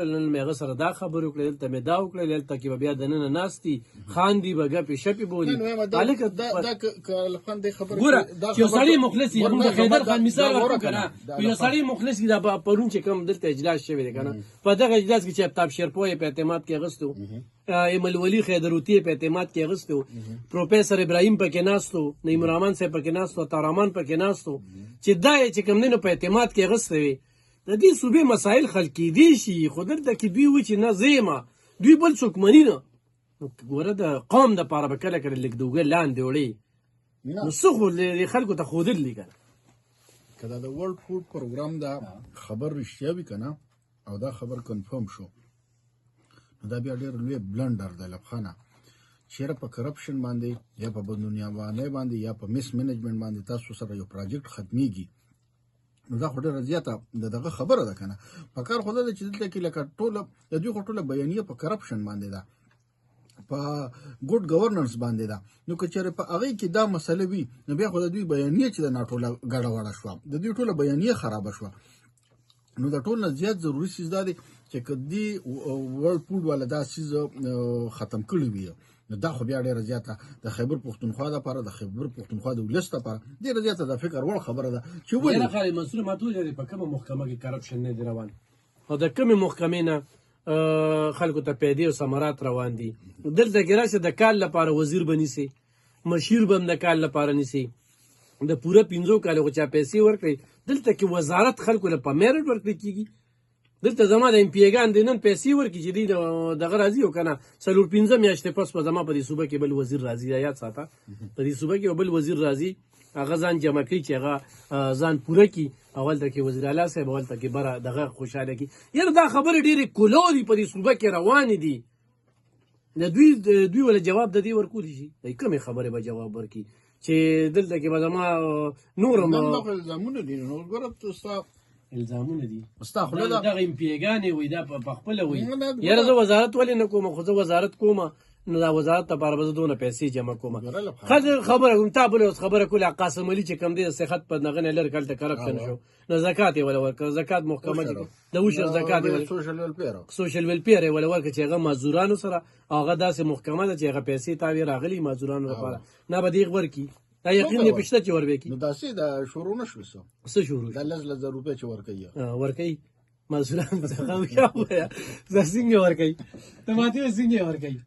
نن مې هغه سره دا خبرې وکړې دلته مې دا وکړې دلته کې به بیا دننه ناست دي خاندي به ګپې شپې بولي ګوره چې یو سړی مخلص وي موږ د خیدر خان مثال ورکړو که نه یو سړی مخلص وي دا پرون چې کوم دلته اجلاس شوی دی که نه په دغه اجلاس کې چې افتاب شیرپو یې په اعتماد کې اخیستی و ایمل ولي خیدروتي یې په اعتماد کې اخیستی و پروفیسر ابراهیم پکې ناست و نعیم الرحمن صاحب پکې ناست و عطارحمان پکې ناست و چې دا یې چې کوم دی نو په اعتماد کې اخیستی وي د دې صوبې مسایل حل کېدی شي خو دلته کې دوی وایي چې نه زه یم دوی بل څوک مني نه نو ګوره د قوم دپاره به کله کله لږ د اوږه لاندې وړې نو څه خو خلکو ته ښودلي که نه که دا د ورلډ فوډ پروګرام دا خبر رښتیا وي که نه او دا خبر کنفرم شو نو دا بیا ډېر لوی بلنډر دی لبخانه چېرې په کرپشن باندې یا په بددنیاوانۍ باندې یا په مس مینجمنټ باندې تاسو سره یو پروجیکټ ختمیږي نو دا خو ډېره زیاته د دغه خبره ده که نه پکار خو دا ده چې دلته کې لکه ټوله د دوی خو ټوله بیانیه په کرپشن باندې ده په ګوډ ګورننس باندې ده نو که چېرې په هغې کې دا مسله وي نو بیا خو د دوی بیانیه چې د نا ټوله ګډه وړه شوه د دوی ټوله بیانیه خرابه شوه نو د ټول نه زیات ضروري څیز دا دی چې که دې ورلډ فوډ والا دا څیز ختم کړی وي نو دا خو بیا ډېره زیاته د خیبر پښتونخوا دپاره د خیبر پښتونخوا د ولس دپاره ډېره زیاته د فکر وړ خبره ده چې ولې خالد منصور ما ته وویل په کومه محکمه کې کرپشن نه دی روان او د کومې محکمې نه خلکو ته پیدې او ثمرات روان دي دلته کې راشه د کال لپاره وزیر به نیسي مشیر به هم د کال لپاره نیسي د پوره 5 کالو خو چا پیسې ورکړي دلته کې وزارت خلکو له په میرټ ورکړل کېږي دلته زما د امپیګان دی نن پیسې ورکړي چې دی دغه راځي او که نه 4-5 میاشتې پس به زما په دې صوبه کې بل وزیر راځي یاد ساته په دې صوبه کې بل وزیر راځي هغه ځان جمع کوي چې هغه ځان پوره کړي اولته کې وزیر اعلی صاحب اولته کې بره دغه خوشحاله کړي یاره دا خبرې ډېرې کلو دي په دې صوبه کې روانې دي دوی وله جواب د دې ورکولی شي د کومې خبرې به جواب ورکړي چې دلته کې به زما نور الزامونه دي نو ګوره ستا الزامونه دي ستا خوله ده دغه امپیګانې وایي دا په خپله وایي یاره زه وزارت ولې نه کوم خو زه وزارت کوم نو دا وزارت لپاره به زه دونه پیسې جمع کوم خبره کوم تا بلې اوس خبره کوله قاسم علي چې کوم دی د صحت په دغه نه لرې هلته کرپشن شو نو زکات یې وله ورکړه زکات محکمه کې د وشر زکات یې سوشل ویلفیر یې وله ورکړه چې هغه مزدورانو سره هغه داسې محکمه ده چې هغه پیسې تاوې راغلي مزدورانو لپاره نه به دې ورکړي دا یقین دې پشته چې وربېکي نو داسې دا شروع نه شو څه شروع دا 10,000 روپۍ چې ورکوي مزدوران به څنګه وایي دا څنګه ورکوي ته ماته څنګه ورکوي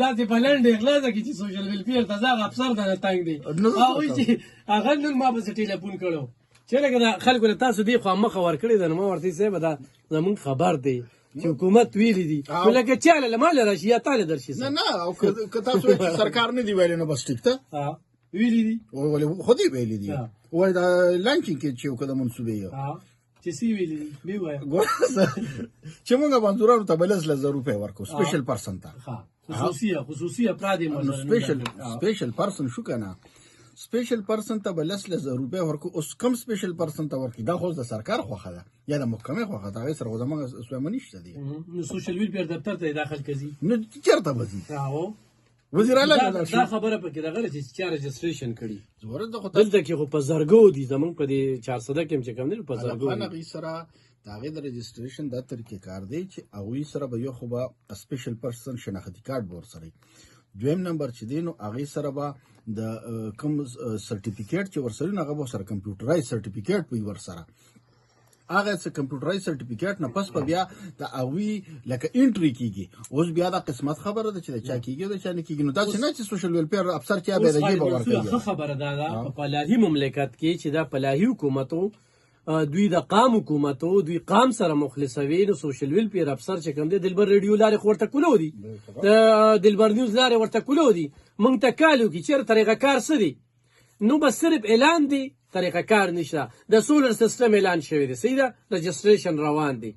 دا چې په لنډ اغلا ده کې چې سوشل ویلفیر ته ځاغ افسر ده تنګ دی هغوی چې هغه نن ما پسې ټیلیفون کړو چې لکه دا خلکو له تاسو دې خوا مخه ورکړې ده نو ما ورته صاحب دا زمونږ خبر دی چې حکومت ویلي دي لکه چاله له ماله راشي یا تاله درشي نه او که تاسو سرکار نه دی ویلی نو بس ټیک ته ویلي دي ولې خو دې ویلي دي وایي دا لانچینګ کې چې وکړه منصوبې یو چې سی ویلي دي بیا وایه چې موږ مزدورانو ته به 10,000 روپۍ ورکړو سپیشل پرسن ته خصوصي افراد سپیشل پرسن شو که نه سپیشل پرسن ته به 10,000 روپۍ ورکړو اوس کم سپیشل پرسن ته ورکړي دا خو د سرکار خوښه ده یا د محکمې خوښه ده هغې سره خو زموږ سویمه نشته دی نو سوشل ویلفیر دفتر ته یې داخل کوي نو چېرته به ځي وزیر اعلی دا خبره پکې دغه چې چا رجسټریشن کړي دلته کې خو په زرګو دي زمونږ په دې 400 کې چې کوم دی په زرګو هغې سره د هغې د رجسټریشن دا طریقې کار دی چې هغوی سره به یو خو به سپیشل پرسن شناختي کارت به ورسره دویم نمبر چې دی نو هغې سره به د کوم سرټیفیکیټ چې ورسره نو هغه به ورسره کمپیوټرایز سرټیفیکیټ وي ورسره هغه څه کمپیوټرایز سرټیفیکیټ نه پس په بیا د هغوی لکه انټري کېږي اوس بیا دا قسمت خبره ده چې د چا کېږي او د چا نه کېږي نو داسې نه چې سوشل ویلفیر افسر چې بیا د جیبه ورکوي ښه خبره ده دا په فلاحي مملکت کې چې دا فلاحي حکومتو دوی د قام حکومتو دوی قام سره مخلصوي نو سوشل ویلفیر افسر چې کوم دی دلبر ریډیو لارې خو ورته کولو دي د دلبر نیوز لارې ورته کولو دي موږ ته کالو کې چېرې طریقه کار څه دی نو بس صرف اعلان دی طریقه کار نشته د سولر سیستم اعلان شوی دی صحیح ده رجسټریشن روان دی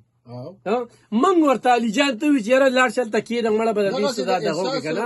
موږ ورته علي جان ته وایي چې یاره لاړ شه هلته کښېنه مړه به د دې څه دا دغه وکړي که نه